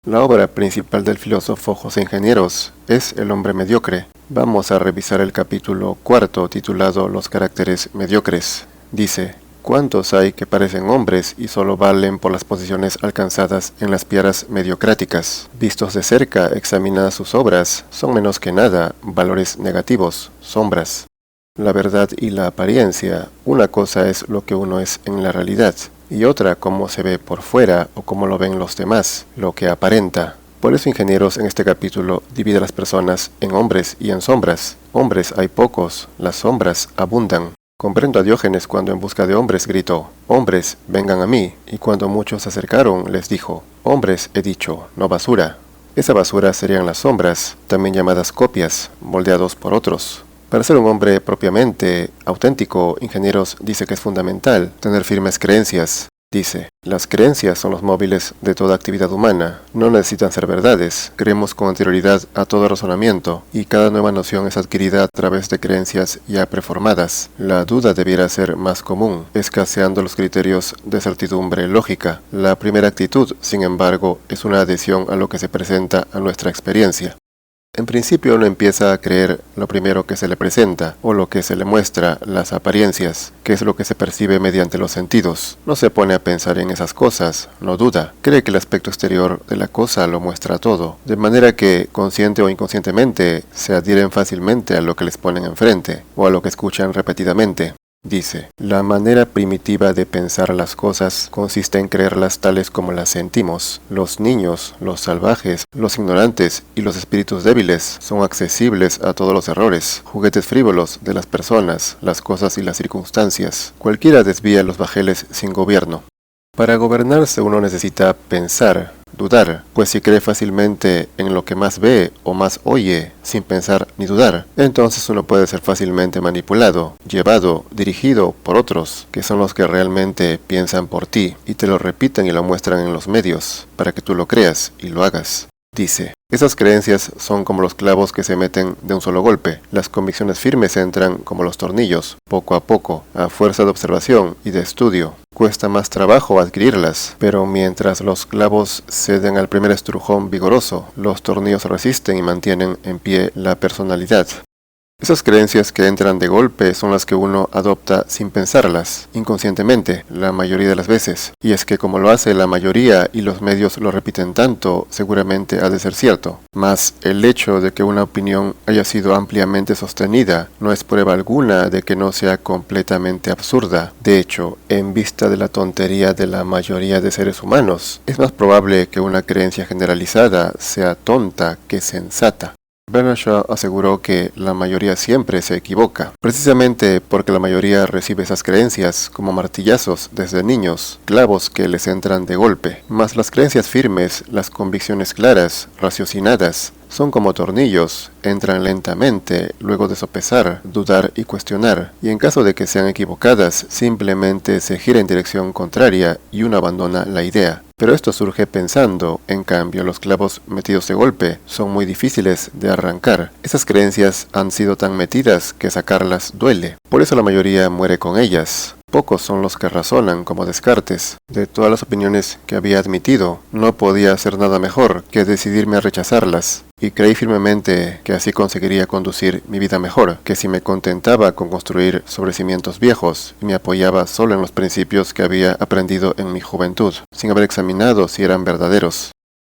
La obra principal del filósofo José Ingenieros es El hombre mediocre. Vamos a revisar el capítulo 4 titulado Los caracteres mediocres. Dice: ¿cuántos hay que parecen hombres y solo valen por las posiciones alcanzadas en las piedras mediocráticas? Vistos de cerca, examinadas sus obras, son menos que nada valores negativos, sombras. La verdad y la apariencia, una cosa es lo que uno es en la realidad, y otra cómo se ve por fuera o cómo lo ven los demás, lo que aparenta. Por eso Ingenieros en este capítulo divide a las personas en hombres y en sombras. Hombres hay pocos, las sombras abundan. Comprendo a Diógenes cuando en busca de hombres gritó: «Hombres, vengan a mí», y cuando muchos se acercaron les dijo: «Hombres he dicho, no basura». Esa basura serían las sombras, también llamadas copias, moldeados por otros. Para ser un hombre propiamente auténtico, Ingenieros dice que es fundamental tener firmes creencias. Dice: las creencias son los móviles de toda actividad humana, no necesitan ser verdades, creemos con anterioridad a todo razonamiento, y cada nueva noción es adquirida a través de creencias ya preformadas. La duda debiera ser más común, escaseando los criterios de certidumbre lógica. La primera actitud, sin embargo, es una adhesión a lo que se presenta a nuestra experiencia. En principio uno empieza a creer lo primero que se le presenta, o lo que se le muestra, las apariencias, que es lo que se percibe mediante los sentidos. No se pone a pensar en esas cosas, no duda, cree que el aspecto exterior de la cosa lo muestra todo, de manera que, consciente o inconscientemente, se adhieren fácilmente a lo que les ponen enfrente, o a lo que escuchan repetidamente. Dice: la manera primitiva de pensar las cosas consiste en creerlas tales como las sentimos. Los niños, los salvajes, los ignorantes y los espíritus débiles son accesibles a todos los errores, juguetes frívolos de las personas, las cosas y las circunstancias. Cualquiera desvía los bajeles sin gobierno. Para gobernarse uno necesita pensar, dudar, pues si cree fácilmente en lo que más ve o más oye, sin pensar ni dudar, entonces uno puede ser fácilmente manipulado, llevado, dirigido por otros, que son los que realmente piensan por ti, y te lo repiten y lo muestran en los medios, para que tú lo creas y lo hagas. Dice: esas creencias son como los clavos que se meten de un solo golpe. Las convicciones firmes entran como los tornillos, poco a poco, a fuerza de observación y de estudio. Cuesta más trabajo adquirirlas, pero mientras los clavos ceden al primer estrujón vigoroso, los tornillos resisten y mantienen en pie la personalidad. Esas creencias que entran de golpe son las que uno adopta sin pensarlas, inconscientemente, la mayoría de las veces. Y es que como lo hace la mayoría y los medios lo repiten tanto, seguramente ha de ser cierto. Mas el hecho de que una opinión haya sido ampliamente sostenida no es prueba alguna de que no sea completamente absurda. De hecho, en vista de la tontería de la mayoría de seres humanos, es más probable que una creencia generalizada sea tonta que sensata. Bernard Shaw aseguró que la mayoría siempre se equivoca, precisamente porque la mayoría recibe esas creencias como martillazos desde niños, clavos que les entran de golpe. Mas las creencias firmes, las convicciones claras, raciocinadas, son como tornillos, entran lentamente, luego de sopesar, dudar y cuestionar, y en caso de que sean equivocadas, simplemente se gira en dirección contraria y uno abandona la idea. Pero esto surge pensando, en cambio los clavos metidos de golpe son muy difíciles de arrancar. Esas creencias han sido tan metidas que sacarlas duele. Por eso la mayoría muere con ellas. Pocos son los que razonan como Descartes. De todas las opiniones que había admitido, no podía hacer nada mejor que decidirme a rechazarlas. Y creí firmemente que así conseguiría conducir mi vida mejor, que si me contentaba con construir sobre cimientos viejos y me apoyaba solo en los principios que había aprendido en mi juventud, sin haber examinado si eran verdaderos.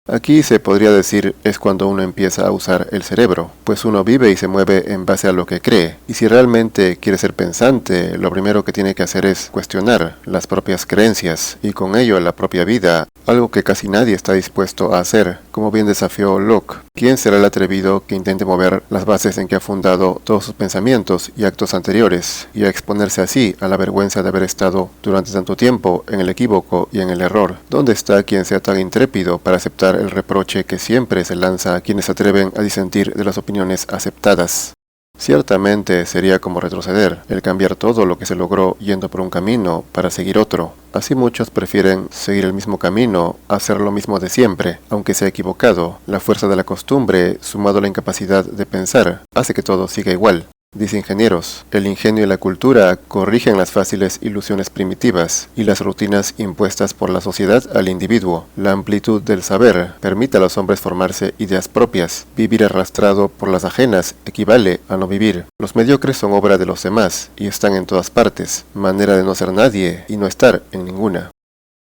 Aquí se podría decir es cuando uno empieza a usar el cerebro, pues uno vive y se mueve en base a lo que cree, y si realmente quiere ser pensante, lo primero que tiene que hacer es cuestionar las propias creencias, y con ello la propia vida, algo que casi nadie está dispuesto a hacer, como bien desafió Locke. ¿Quién será el atrevido que intente mover las bases en que ha fundado todos sus pensamientos y actos anteriores, y a exponerse así a la vergüenza de haber estado durante tanto tiempo en el equívoco y en el error? ¿Dónde está quien sea tan intrépido para aceptar el reproche que siempre se lanza a quienes se atreven a disentir de las opiniones aceptadas? Ciertamente sería como retroceder, el cambiar todo lo que se logró yendo por un camino para seguir otro. Así muchos prefieren seguir el mismo camino a hacer lo mismo de siempre, aunque sea equivocado. La fuerza de la costumbre, sumado a la incapacidad de pensar, hace que todo siga igual. Disingenieros. El ingenio y la cultura corrigen las fáciles ilusiones primitivas y las rutinas impuestas por la sociedad al individuo. La amplitud del saber permite a los hombres formarse ideas propias. Vivir arrastrado por las ajenas equivale a no vivir. Los mediocres son obra de los demás y están en todas partes, manera de no ser nadie y no estar en ninguna.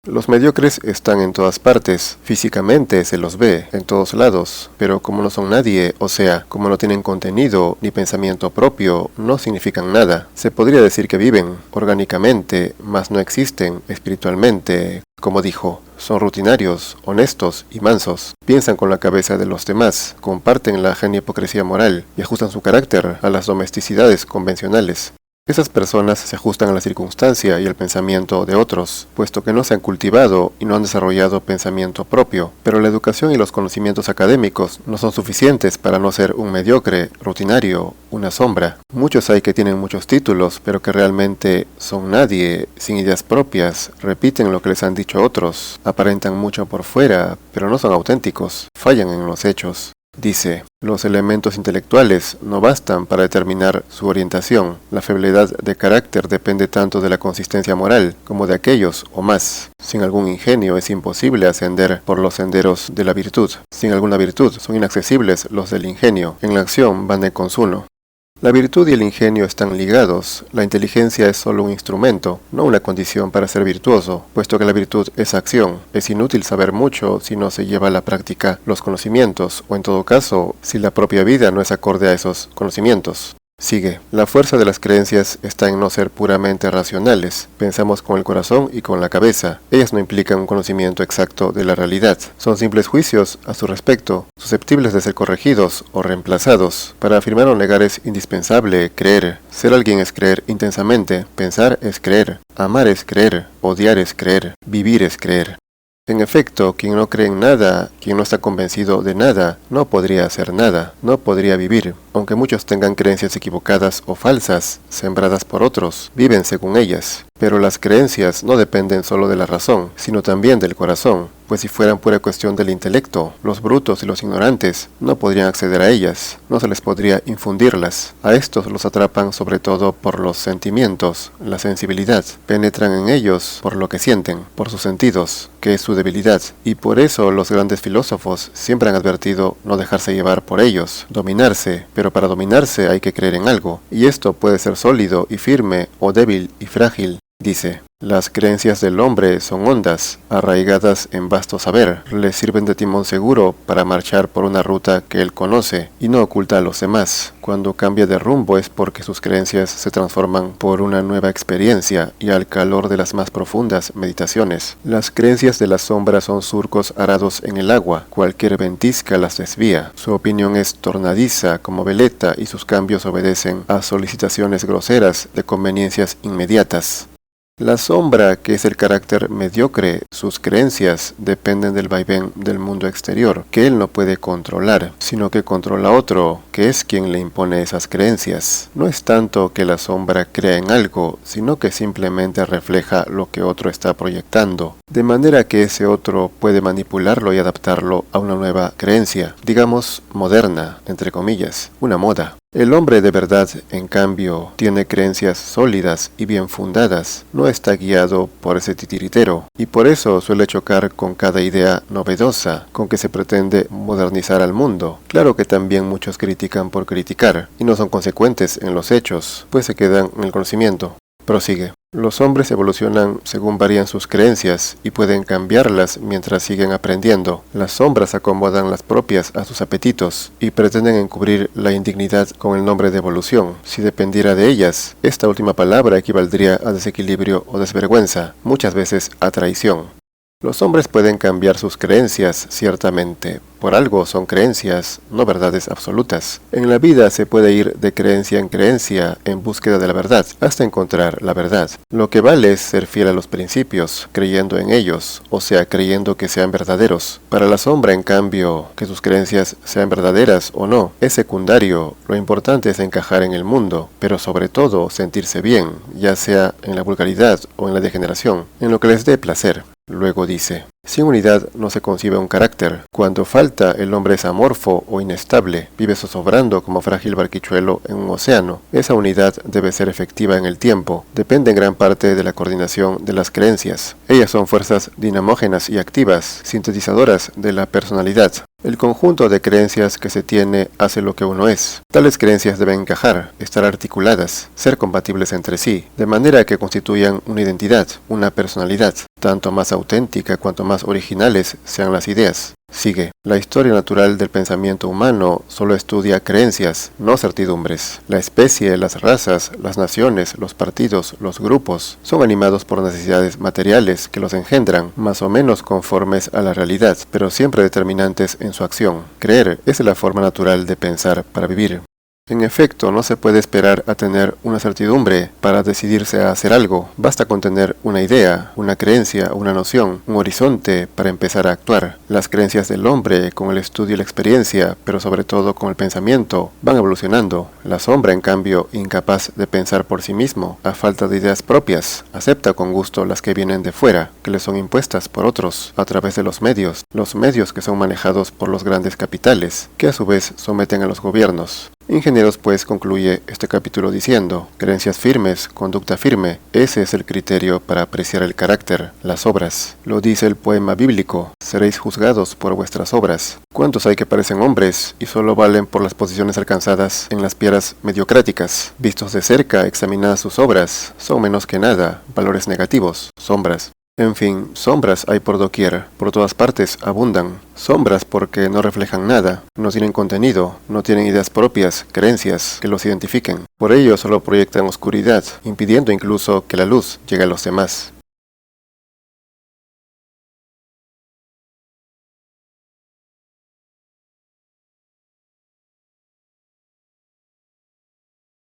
Los mediocres están en todas partes, físicamente se los ve, en todos lados, pero como no son nadie, o sea, como no tienen contenido ni pensamiento propio, no significan nada. Se podría decir que viven orgánicamente, mas no existen espiritualmente, como dijo. Son rutinarios, honestos y mansos. Piensan con la cabeza de los demás, comparten la ajena hipocresía moral y ajustan su carácter a las domesticidades convencionales. Esas personas se ajustan a la circunstancia y al pensamiento de otros, puesto que no se han cultivado y no han desarrollado pensamiento propio, pero la educación y los conocimientos académicos no son suficientes para no ser un mediocre, rutinario, una sombra. Muchos hay que tienen muchos títulos, pero que realmente son nadie, sin ideas propias, repiten lo que les han dicho otros, aparentan mucho por fuera, pero no son auténticos, fallan en los hechos. Dice, los elementos intelectuales no bastan para determinar su orientación. La febleza de carácter depende tanto de la consistencia moral como de aquellos o más. Sin algún ingenio es imposible ascender por los senderos de la virtud. Sin alguna virtud son inaccesibles los del ingenio. En la acción van de consuno. La virtud y el ingenio están ligados. La inteligencia es solo un instrumento, no una condición para ser virtuoso, puesto que la virtud es acción. Es inútil saber mucho si no se lleva a la práctica los conocimientos, o en todo caso, si la propia vida no es acorde a esos conocimientos. Sigue. La fuerza de las creencias está en no ser puramente racionales. Pensamos con el corazón y con la cabeza. Ellas no implican un conocimiento exacto de la realidad. Son simples juicios a su respecto, susceptibles de ser corregidos o reemplazados. Para afirmar o negar es indispensable creer. Ser alguien es creer intensamente. Pensar es creer. Amar es creer. Odiar es creer. Vivir es creer. En efecto, quien no cree en nada, quien no está convencido de nada, no podría hacer nada, no podría vivir. Aunque muchos tengan creencias equivocadas o falsas, sembradas por otros, viven según ellas. Pero las creencias no dependen solo de la razón, sino también del corazón, pues si fueran pura cuestión del intelecto, los brutos y los ignorantes no podrían acceder a ellas, no se les podría infundirlas. A estos los atrapan sobre todo por los sentimientos, la sensibilidad, penetran en ellos por lo que sienten, por sus sentidos, que es su debilidad, y por eso los grandes filósofos siempre han advertido no dejarse llevar por ellos, dominarse, pero para dominarse hay que creer en algo, y esto puede ser sólido y firme o débil y frágil. Dice, las creencias del hombre son hondas, arraigadas en vasto saber, le sirven de timón seguro para marchar por una ruta que él conoce y no oculta a los demás. Cuando cambia de rumbo es porque sus creencias se transforman por una nueva experiencia y al calor de las más profundas meditaciones. Las creencias de la sombra son surcos arados en el agua, cualquier ventisca las desvía. Su opinión es tornadiza como veleta y sus cambios obedecen a solicitaciones groseras de conveniencias inmediatas. La sombra, que es el carácter mediocre, sus creencias dependen del vaivén del mundo exterior, que él no puede controlar, sino que controla a otro, que es quien le impone esas creencias. No es tanto que la sombra crea en algo, sino que simplemente refleja lo que otro está proyectando, de manera que ese otro puede manipularlo y adaptarlo a una nueva creencia, digamos moderna, entre comillas, una moda. El hombre de verdad, en cambio, tiene creencias sólidas y bien fundadas, no está guiado por ese titiritero, y por eso suele chocar con cada idea novedosa con que se pretende modernizar al mundo. Claro que también muchos critican por criticar, y no son consecuentes en los hechos, pues se quedan en el conocimiento. Prosigue. Los hombres evolucionan según varían sus creencias y pueden cambiarlas mientras siguen aprendiendo. Las sombras acomodan las propias a sus apetitos y pretenden encubrir la indignidad con el nombre de evolución. Si dependiera de ellas, esta última palabra equivaldría a desequilibrio o desvergüenza, muchas veces a traición. Los hombres pueden cambiar sus creencias, ciertamente. Por algo son creencias, no verdades absolutas. En la vida se puede ir de creencia en búsqueda de la verdad, hasta encontrar la verdad. Lo que vale es ser fiel a los principios, creyendo en ellos, o sea, creyendo que sean verdaderos. Para la sombra, en cambio, que sus creencias sean verdaderas o no, es secundario. Lo importante es encajar en el mundo, pero sobre todo sentirse bien, ya sea en la vulgaridad o en la degeneración, en lo que les dé placer. Luego dice, sin unidad no se concibe un carácter. Cuando falta, el hombre es amorfo o inestable, vive zozobrando como frágil barquichuelo en un océano. Esa unidad debe ser efectiva en el tiempo. Depende en gran parte de la coordinación de las creencias. Ellas son fuerzas dinamógenas y activas, sintetizadoras de la personalidad. El conjunto de creencias que se tiene hace lo que uno es. Tales creencias deben encajar, estar articuladas, ser compatibles entre sí, de manera que constituyan una identidad, una personalidad, tanto más auténtica cuanto más originales sean las ideas. Sigue. La historia natural del pensamiento humano solo estudia creencias, no certidumbres. La especie, las razas, las naciones, los partidos, los grupos, son animados por necesidades materiales que los engendran, más o menos conformes a la realidad, pero siempre determinantes en su acción. Creer es la forma natural de pensar para vivir. En efecto, no se puede esperar a tener una certidumbre para decidirse a hacer algo. Basta con tener una idea, una creencia, una noción, un horizonte para empezar a actuar. Las creencias del hombre, con el estudio y la experiencia, pero sobre todo con el pensamiento, van evolucionando. La sombra, en cambio, incapaz de pensar por sí mismo, a falta de ideas propias, acepta con gusto las que vienen de fuera, que le son impuestas por otros, a través de los medios que son manejados por los grandes capitales, que a su vez someten a los gobiernos. Ingenieros pues concluye este capítulo diciendo, creencias firmes, conducta firme, ese es el criterio para apreciar el carácter, las obras. Lo dice el poema bíblico, seréis juzgados por vuestras obras. ¿Cuántos hay que parecen hombres y solo valen por las posiciones alcanzadas en las piedras mediocráticas? Vistos de cerca, examinadas sus obras, son menos que nada, valores negativos, sombras. En fin, sombras hay por doquier, por todas partes abundan. Sombras porque no reflejan nada, no tienen contenido, no tienen ideas propias, creencias que los identifiquen. Por ello solo proyectan oscuridad, impidiendo incluso que la luz llegue a los demás.